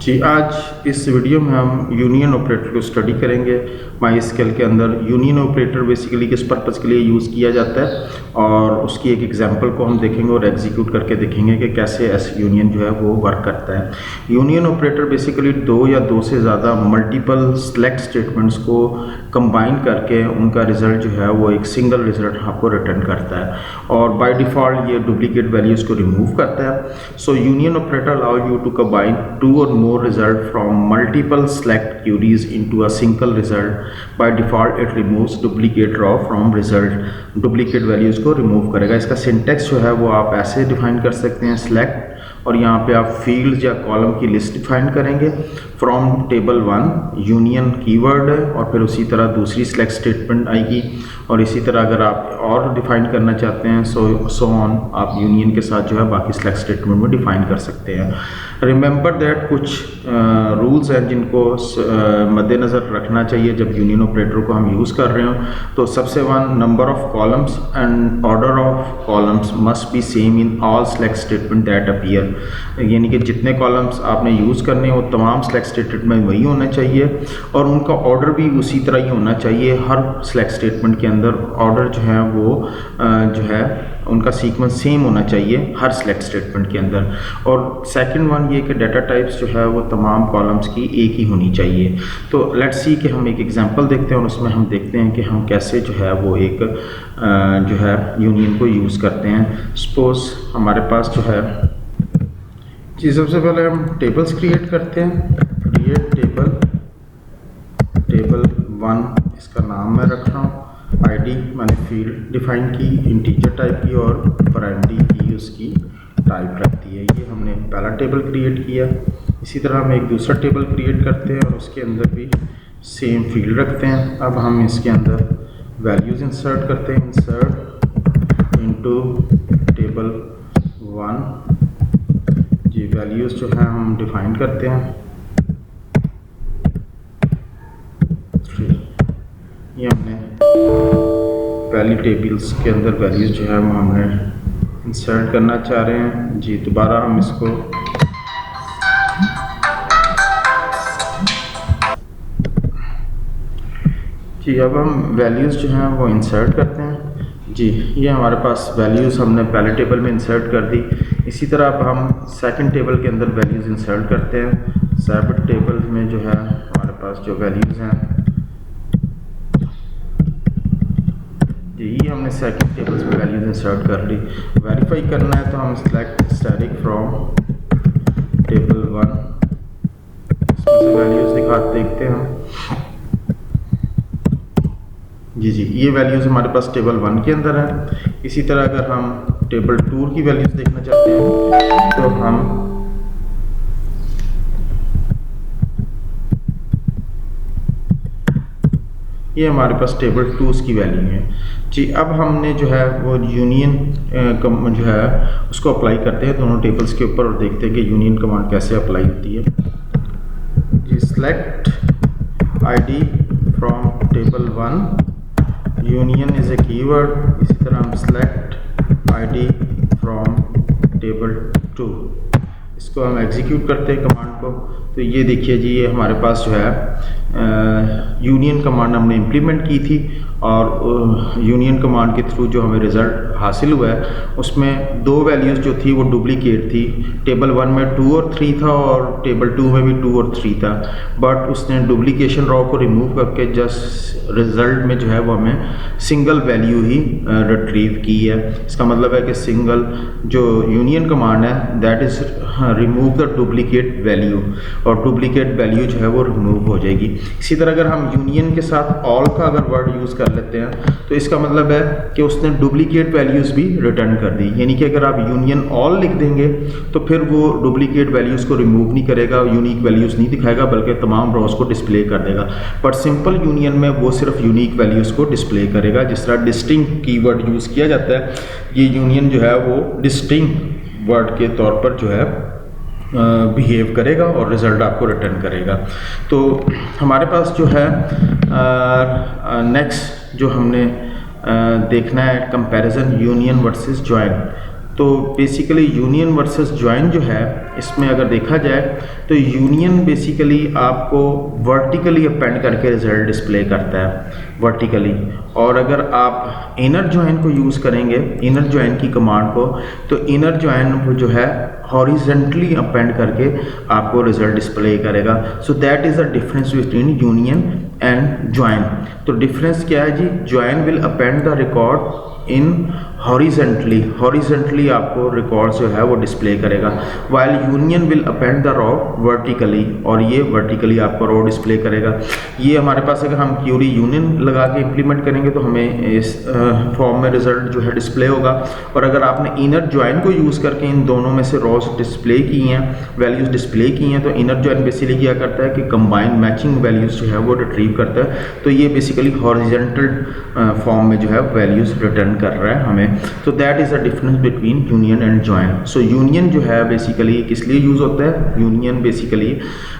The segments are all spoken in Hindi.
जी, आज इस वीडियो में हम यूनियन ऑपरेटर को स्टडी करेंगे। माइस्क्ल के अंदर यूनियन ऑपरेटर बेसिकली किस पर्पज़ के लिए यूज़ किया जाता है और उसकी एक एग्जांपल को हम देखेंगे और एग्जीक्यूट करके देखेंगे कि कैसे एस यूनियन जो है वो वर्क करता है। यूनियन ऑपरेटर बेसिकली दो या दो से ज़्यादा मल्टीपल सेलेक्ट स्टेटमेंट्स को कंबाइन करके उनका रिजल्ट जो है वो एक सिंगल रिजल्ट आपको रिटर्न करता है और बाय डिफ़ॉल्ट ये डुप्लीकेट वैल्यूज़ को रिमूव करता है। So union operator allow you to combine two or more result from multiple select queries into a single result. By default it removes duplicate row from result. Duplicate values को remove करेगा। इसका syntax जो है वो आप ऐसे डिफाइन कर सकते हैं, select और यहाँ पे आप फील्ड या कॉलम की लिस्ट डिफाइन करेंगे फ्रॉम टेबल 1 यूनियन कीवर्ड है और फिर उसी तरह दूसरी सेलेक्ट स्टेटमेंट आएगी और इसी तरह अगर आप और डिफाइन करना चाहते हैं सो ऑन आप यूनियन के साथ जो है बाकी सेलेक्ट स्टेटमेंट में डिफाइन कर सकते हैं। रिमेंबर दैट कुछ रूल्स हैं जिनको मद्देनज़र रखना चाहिए जब यूनियन ऑपरेटर को हम यूज़ कर रहे हो। तो सबसे one, number of columns and order of columns must be same in all select statement that appear. यानी कि जितने कॉलम्स आपने यूज़ करने हैं वो तमाम सेलेक्ट स्टेटमेंट में वही होना चाहिए और उनका ऑर्डर भी उसी तरह ही होना चाहिए। हर सेलेक्ट स्टेटमेंट के अंदर ऑर्डर जो है वो जो है उनका सीक्वेंस सेम होना चाहिए हर सेलेक्ट स्टेटमेंट के अंदर। और सेकंड वन ये कि डाटा टाइप्स जो है वो तमाम कॉलम्स की एक ही होनी चाहिए। तो लेट्स सी कि हम एक एग्जांपल देखते हैं और उसमें हम देखते हैं कि हम कैसे जो है वो एक जो है यूनियन को यूज़ करते हैं। सपोज हमारे पास जो है जी, सबसे पहले हम टेबल्स क्रिएट करते हैं। क्रिएट टेबल 1 इसका नाम मैं रख रहा हूँ। आईडी मैंने फील्ड डिफाइन की, इंटीजर टाइप की और प्राइमरी की उसकी टाइप रख दी है। ये हमने पहला टेबल क्रिएट किया। इसी तरह हम एक दूसरा टेबल क्रिएट करते हैं और उसके अंदर भी सेम फील्ड रखते हैं। अब हम इसके अंदर वैल्यूज़ इंसर्ट करते हैं। इंसर्ट इनटू टेबल 1 जी, वैल्यूज़ जो है हम डिफाइन करते हैं 3। ये हमने पहली टेबल्स के अंदर वैल्यूज़ जो है वो हमने इंसर्ट करना चाह रहे हैं जी। दोबारा हम इसको जी, अब हम वैल्यूज़ जो हैं वो इंसर्ट करते हैं जी। ये हमारे पास वैल्यूज़ हमने पहले टेबल में इंसर्ट कर दी। इसी तरह अब हम सेकंड टेबल के अंदर वैल्यूज़ इंसर्ट करते हैं। सेकंड टेबल में जो है हमारे पास जो वैल्यूज़ हैं जी, ये हमने सेकंड टेबल्स में वैल्यूज़ इंसर्ट कर ली। वेरीफाई करना है तो हम सेलेक्ट स्टैटिक फ्रॉम टेबल 1, इसमें से वैल्यूज़ देखते हैं जी। ये वैल्यूज़ हमारे पास टेबल 1 के अंदर है। इसी तरह अगर हम टेबल 2 की वैल्यूज़ देखना चाहते हैं तो हम ये हमारे पास टेबल 2 की वैल्यू है जी। अब हमने जो है वो यूनियन जो है उसको अप्लाई करते हैं दोनों टेबल्स के ऊपर और देखते हैं कि यूनियन कमांड कैसे अप्लाई होती है जी। Select ID from table 1 union is a keyword. इसी तरह हम सेलेक्ट आईडी फ्रॉम टेबल 2, इसको हम एग्जीक्यूट करते हैं कमांड को। तो ये देखिए जी, ये हमारे पास जो है यूनियन कमांड हमने इम्प्लीमेंट की थी और यूनियन कमांड के थ्रू जो हमें रिज़ल्ट हासिल हुआ है उसमें दो वैल्यूज़ जो थी वो डुप्लीकेट थी। टेबल 1 में 2 और 3 था और टेबल 2 में भी 2 और 3 था, बट उसने डुप्लीकेशन रॉ को रिमूव करके जस्ट रिज़ल्ट में जो है वो हमें सिंगल वैल्यू ही रिट्रीव की है। इसका मतलब है कि सिंगल जो यूनियन कमांड है that is remove the duplicate value और डुप्लीकेट वैल्यू जो है वो रिमूव हो जाएगी। इसी तरह अगर हम यूनियन के साथ ऑल का अगर वर्ड यूज़ कर लेते हैं तो इसका मतलब है कि उसने डुप्लीकेट वैल्यूज़ भी रिटर्न कर दी। यानी कि अगर आप यूनियन ऑल लिख देंगे तो फिर वो डुप्लीकेट वैल्यूज़ को रिमूव नहीं करेगा, यूनिक वैल्यूज़ नहीं दिखाएगा बल्कि तमाम रॉस को डिस्प्ले कर देगा। बट सिंपल यूनियन में वो सिर्फ यूनिक वैल्यूज़ को डिस्प्ले करेगा। जिस तरह डिस्टिंक्ट कीवर्ड यूज़ किया जाता है, ये यूनियन जो है वो डिस्टिंक्ट वर्ड के तौर पर जो है बिहेव करेगा और रिज़ल्ट आपको रिटर्न करेगा। तो हमारे पास जो है नेक्स्ट जो हमने देखना है कंपैरिजन यूनियन वर्सेस जॉइन। तो बेसिकली यूनियन वर्सेस जॉइन जो है, इसमें अगर देखा जाए तो यूनियन बेसिकली आपको वर्टिकली अपेंड करके रिजल्ट डिस्प्ले करता है वर्टिकली, और अगर आप इनर जॉइन को यूज़ करेंगे, इनर जॉइन की कमांड को, तो इनर जॉइन को जो है हॉरिजेंटली अपेंड करके आपको रिजल्ट डिस्प्ले करेगा। So that is the difference between union and join. तो डिफरेंस क्या है जी? Join will append the record in horizontally आपको रिकॉर्ड जो है वो डिस्प्ले करेगा, while union will append the row vertically, और ये वर्टिकली आपको रॉ डिस्प्ले करेगा। ये हमारे पास अगर हम क्यूरी यूनियन लगा के इम्प्लीमेंट करेंगे तो हमें इस फॉर्म में रिजल्ट जो है डिस्प्ले होगा, और अगर आपने इनर जॉइन को यूज़ करके इन दोनों में से रॉज डिस्प्ले की हैं, वैल्यूज़ डिस्प्ले की हैं, तो इनर जॉइन बेसिकली क्या करता है कि कंबाइन मैचिंग वैल्यूज़ जो है वो रिट्रीव करता है। तो ये बेसिकली हॉरिजेंटल फॉर्म में जो है वैल्यूज़ रिटर्न कर रहा है हमें। तो that is the difference between union and join. So union जो है बेसिकली किस लिए यूज़ होता है? यूनियन बेसिकली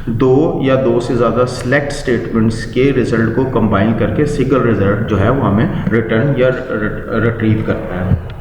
दो या दो से ज़्यादा सेलेक्ट स्टेटमेंट्स के रिजल्ट को कंबाइन करके सिंगल रिजल्ट जो है वो हमें रिटर्न या रिट्रीव करता है।